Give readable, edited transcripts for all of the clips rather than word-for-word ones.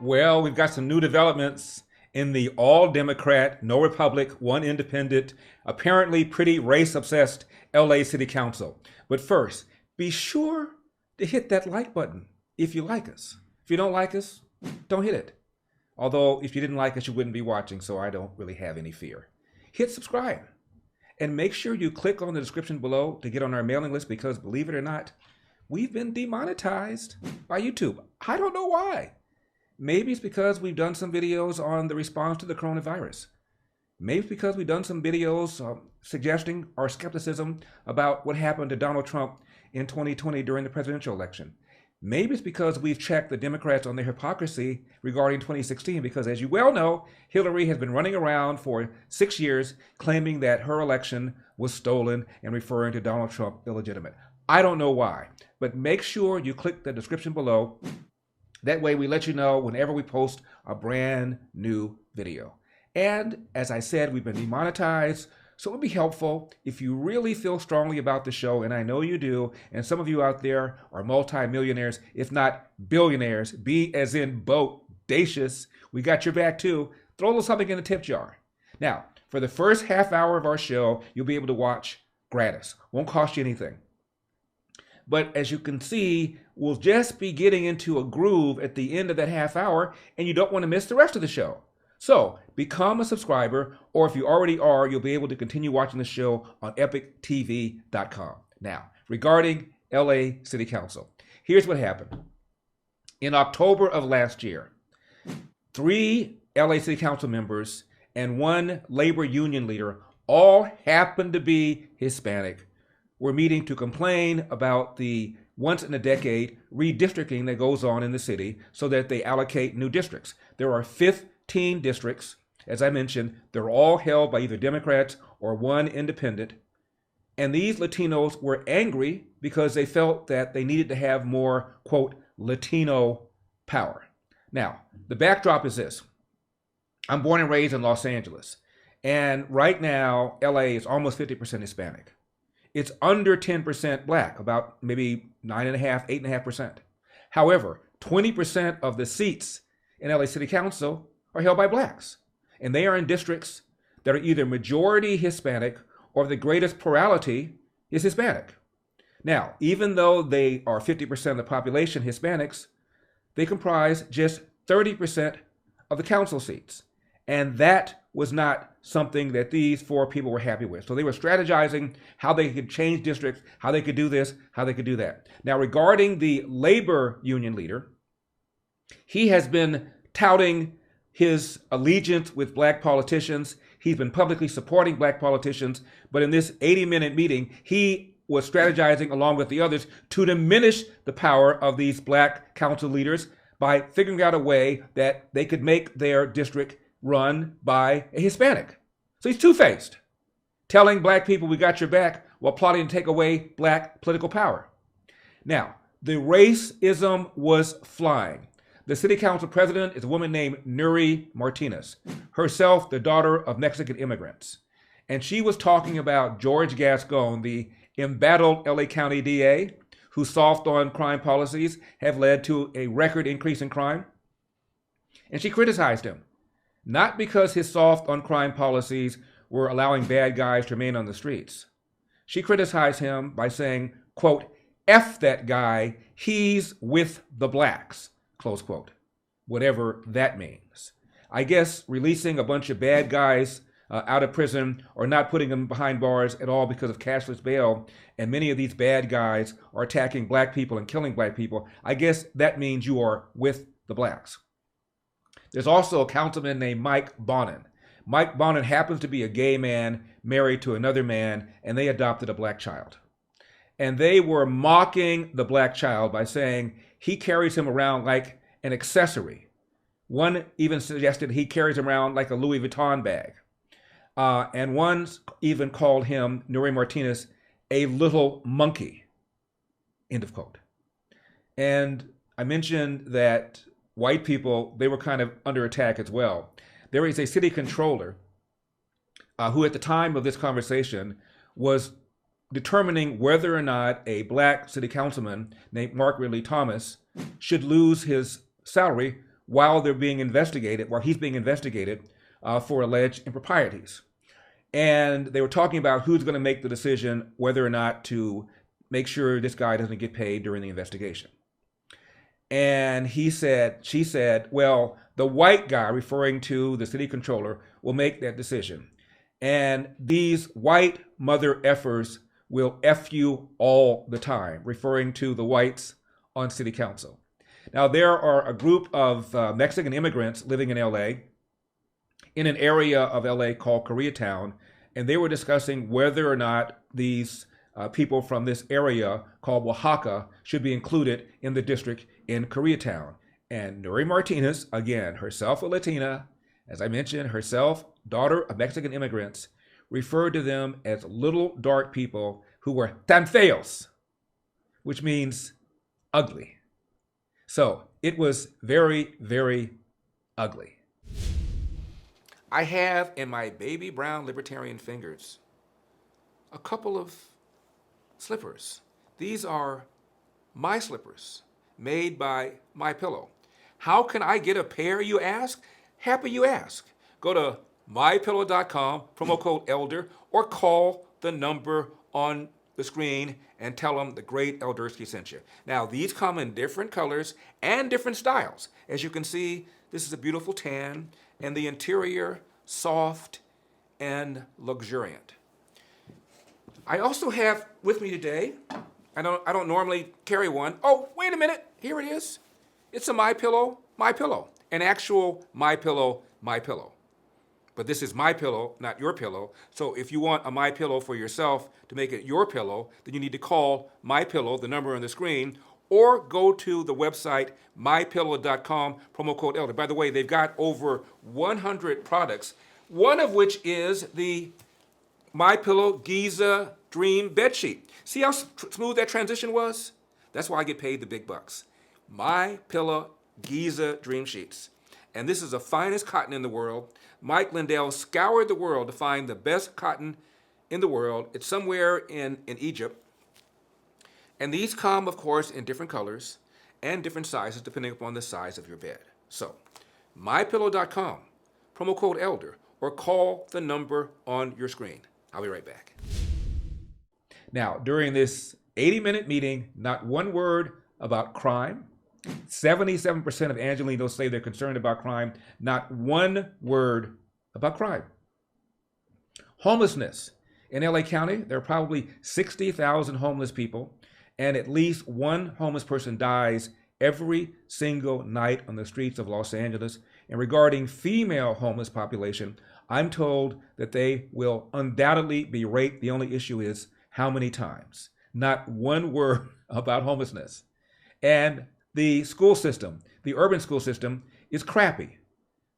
Well, we've got some new developments in the all Democrat, no Republic, one independent, apparently pretty race obsessed LA City Council. But first, be sure to hit that like button if you like us. If you don't like us, don't hit it. Although, if you didn't like us, you wouldn't be watching, so I don't really have any fear. Hit subscribe and make sure you click on the description below to get on our mailing list because, believe it or not, we've been demonetized by YouTube. I don't know why. Maybe it's because we've done some videos on the response to the coronavirus. Maybe it's because we've done some videos suggesting our skepticism about what happened to Donald Trump in 2020 during the presidential election. Maybe it's because we've checked the Democrats on their hypocrisy regarding 2016, because as you well know, Hillary has been running around for 6 years claiming that her election was stolen and referring to Donald Trump illegitimate. I don't know why, but make sure you click the description below. That way we let you know whenever we post a brand new video. And as I said, we've been demonetized, so it would be helpful if you really feel strongly about the show, and I know you do, and some of you out there are multi-millionaires, if not billionaires, B as in bodacious. We got your back too. Throw a little something in the tip jar. Now, for the first half hour of our show, you'll be able to watch gratis. Won't cost you anything. But as you can see, we'll just be getting into a groove at the end of that half hour, and you don't want to miss the rest of the show. So become a subscriber, or if you already are, you'll be able to continue watching the show on epictv.com. Now, regarding LA City Council, here's what happened. In October of last year, 3 LA City Council members and 1 labor union leader, all happened to be Hispanic, were meeting to complain about the once in a decade redistricting that goes on in the city so that they allocate new districts. There are 15 districts. As I mentioned, they're all held by either Democrats or 1 independent. And these Latinos were angry because they felt that they needed to have more, quote, Latino power. Now, the backdrop is this. I'm born and raised in Los Angeles. And right now, LA is almost 50% Hispanic. It's under 10% black, about maybe 9.5%, 8.5%. However, 20% of the seats in LA City Council are held by blacks. And they are in districts that are either majority Hispanic or the greatest plurality is Hispanic. Now, even though they are 50% of the population Hispanics, they comprise just 30% of the council seats. And that was not something that these 4 people were happy with. So they were strategizing how they could change districts, how they could do this, how they could do that. Now, regarding the labor union leader, he has been touting his allegiance with black politicians. He's been publicly supporting black politicians. But in this 80-minute meeting, he was strategizing along with the others to diminish the power of these black council leaders by figuring out a way that they could make their district run by a Hispanic. So he's two-faced, telling black people we got your back while plotting to take away black political power. Now, the racism was flying. The city council president is a woman named Nuri Martinez, herself the daughter of Mexican immigrants. And she was talking about George Gascon, the embattled LA County DA, whose soft on crime policies have led to a record increase in crime. And she criticized him. Not because his soft on crime policies were allowing bad guys to remain on the streets. She criticized him by saying, quote, F that guy, he's with the blacks, close quote, whatever that means. I guess releasing a bunch of bad guys out of prison or not putting them behind bars at all because of cashless bail, and many of these bad guys are attacking black people and killing black people, I guess that means you are with the blacks. There's also a councilman named Mike Bonin. Mike Bonin happens to be a gay man married to another man, and they adopted a black child. And they were mocking the black child by saying he carries him around like an accessory. One even suggested he carries him around like a Louis Vuitton bag. And one even called him, Nuri Martinez, a little monkey, end of quote. And I mentioned that white people, they were kind of under attack as well. There is a city controller who at the time of this conversation was determining whether or not a black city councilman named Mark Ridley Thomas should lose his salary while they're being investigated, while he's being investigated for alleged improprieties. And they were talking about who's going to make the decision whether or not to make sure this guy doesn't get paid during the investigation. And she said, well, the white guy, referring to the city controller, will make that decision. And these white mother effers will F you all the time, referring to the whites on city council. Now, there are a group of Mexican immigrants living in LA, in an area of LA called Koreatown, and they were discussing whether or not these people from this area called Oaxaca should be included in the district in Koreatown. And Nuri Martinez, again, herself a Latina, as I mentioned, herself, daughter of Mexican immigrants, referred to them as little dark people who were tan feos, which means ugly. So it was very, very ugly. I have in my baby brown libertarian fingers a couple of slippers. These are my slippers made by MYPILLOW. How can I get a pair, you ask? Happy you ask. Go to MyPillow.com, promo code ELDER, or call the number on the screen and tell them the great Eldersky sent you. Now, these come in different colors and different styles. As you can see, this is a beautiful tan, and the interior soft and luxuriant. I also have with me today, I don't normally carry one. Oh, wait a minute, here it is. It's a MyPillow, an actual MyPillow. But this is my pillow, not your pillow. So if you want a MyPillow for yourself to make it your pillow, then you need to call MyPillow, the number on the screen, or go to the website mypillow.com, promo code ELDER. By the way, they've got over 100 products, one of which is the MyPillow Giza Dream Bedsheet. See how smooth that transition was? That's why I get paid the big bucks. MyPillow Giza Dream Sheets. And this is the finest cotton in the world. Mike Lindell scoured the world to find the best cotton in the world. It's somewhere in Egypt. And these come, of course, in different colors and different sizes depending upon the size of your bed. So, mypillow.com, promo code ELDER, or call the number on your screen. I'll be right back. Now, during this 80-minute meeting, not one word about crime. 77% of Angelenos say they're concerned about crime. Not one word about crime. Homelessness. In LA County, there are probably 60,000 homeless people, and at least one homeless person dies every single night on the streets of Los Angeles. And regarding female homeless population, I'm told that they will undoubtedly be raped. The only issue is how many times. Not one word about homelessness. And the school system, the urban school system, is crappy.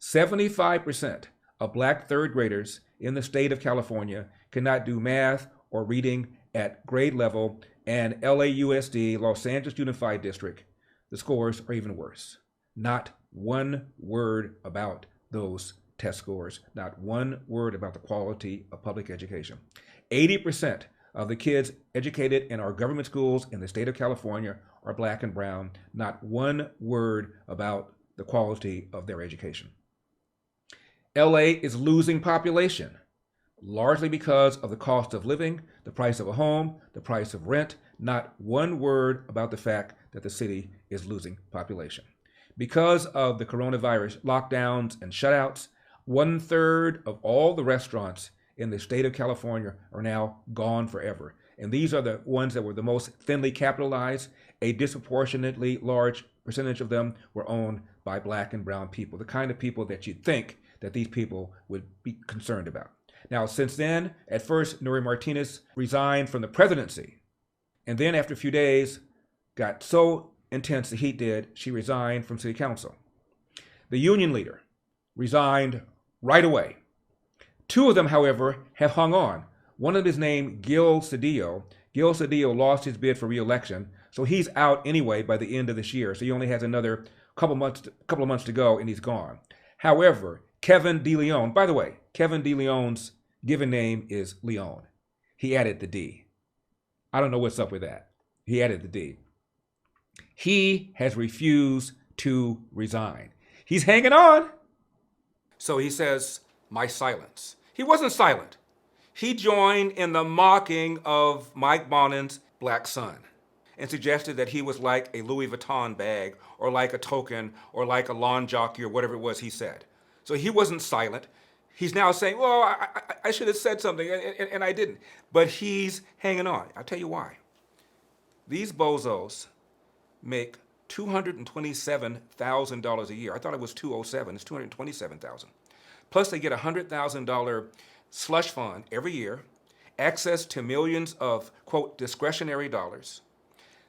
75% of black third graders in the state of California cannot do math or reading at grade level, and LAUSD, Los Angeles Unified District, the scores are even worse. Not one word about those test scores, not one word about the quality of public education. 80% of the kids educated in our government schools in the state of California are black and brown. Not one word about the quality of their education. LA is losing population, largely because of the cost of living, the price of a home, the price of rent. Not one word about the fact that the city is losing population. Because of the coronavirus lockdowns and shutouts, 1/3 of all the restaurants in the state of California are now gone forever. And these are the ones that were the most thinly capitalized. A disproportionately large percentage of them were owned by black and brown people, the kind of people that you'd think that these people would be concerned about. Now, since then, at first, Nuri Martinez resigned from the presidency. And then after a few days, got so intense the heat did, she resigned from city council. The union leader resigned right away. Two of them, however, have hung on. One of them is named Gil Cedillo. Gil Cedillo lost his bid for re-election, so he's out anyway by the end of this year. So he only has another couple of months to go, and he's gone. However, Kevin DeLeon, by the way, Kevin DeLeon's given name is Leon. He added the D. I don't know what's up with that. He added the D. He has refused to resign. He's hanging on. So he says, my silence. He wasn't silent. He joined in the mocking of Mike Bonin's black son and suggested that he was like a Louis Vuitton bag or like a token or like a lawn jockey or whatever it was he said. So he wasn't silent. He's now saying, well, I should have said something, and I didn't. But he's hanging on. I'll tell you why. These bozos make $227,000 a year. I thought it was $207,000. It's $227,000. Plus, they get a $100,000 slush fund every year, access to millions of, quote, discretionary dollars,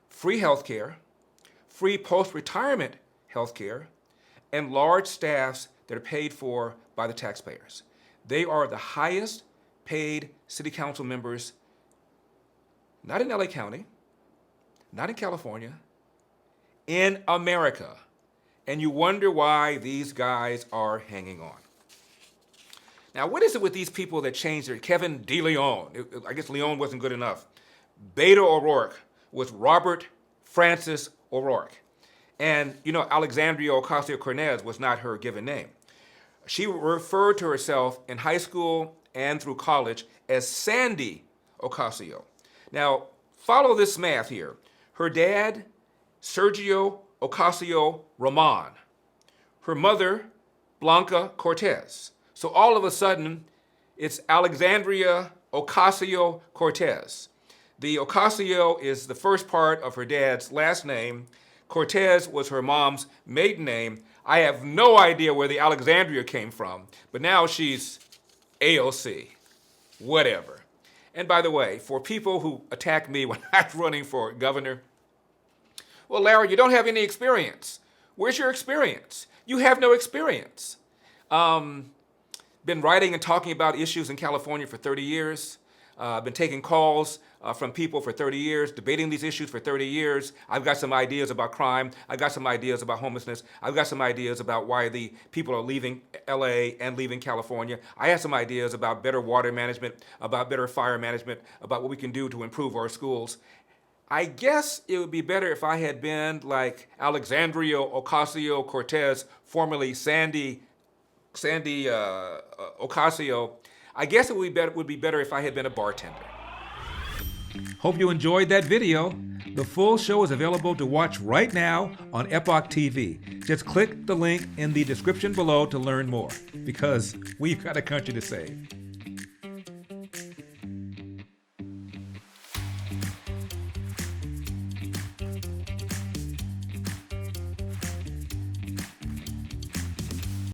free health care, free post-retirement health care, and large staffs that are paid for by the taxpayers. They are the highest paid city council members, not in LA County, not in California, in America. And you wonder why these guys are hanging on. Now, what is it with these people that changed their Kevin DeLeon? I guess Leon wasn't good enough. Beto O'Rourke was Robert Francis O'Rourke. And, you know, Alexandria Ocasio-Cortez was not her given name. She referred to herself in high school and through college as Sandy Ocasio. Now, follow this math here. Her dad, Sergio Ocasio Ramon. Her mother, Blanca Cortez. So all of a sudden, it's Alexandria Ocasio-Cortez. The Ocasio is the first part of her dad's last name. Cortez was her mom's maiden name. I have no idea where the Alexandria came from, but now she's AOC, whatever. And by the way, for people who attack me when I'm running for governor, well, Larry, you don't have any experience. Where's your experience? You have no experience. Been writing and talking about issues in California for 30 years. Been taking calls from people for 30 years, debating these issues for 30 years. I've got some ideas about crime. I've got some ideas about homelessness. I've got some ideas about why the people are leaving LA and leaving California. I have some ideas about better water management, about better fire management, about what we can do to improve our schools. I guess it would be better if I had been like Alexandria Ocasio-Cortez, formerly Sandy Ocasio. I guess it would be better if I had been a bartender. Hope you enjoyed that video. The full show is available to watch right now on Epoch TV. Just click the link in the description below to learn more, because we've got a country to save.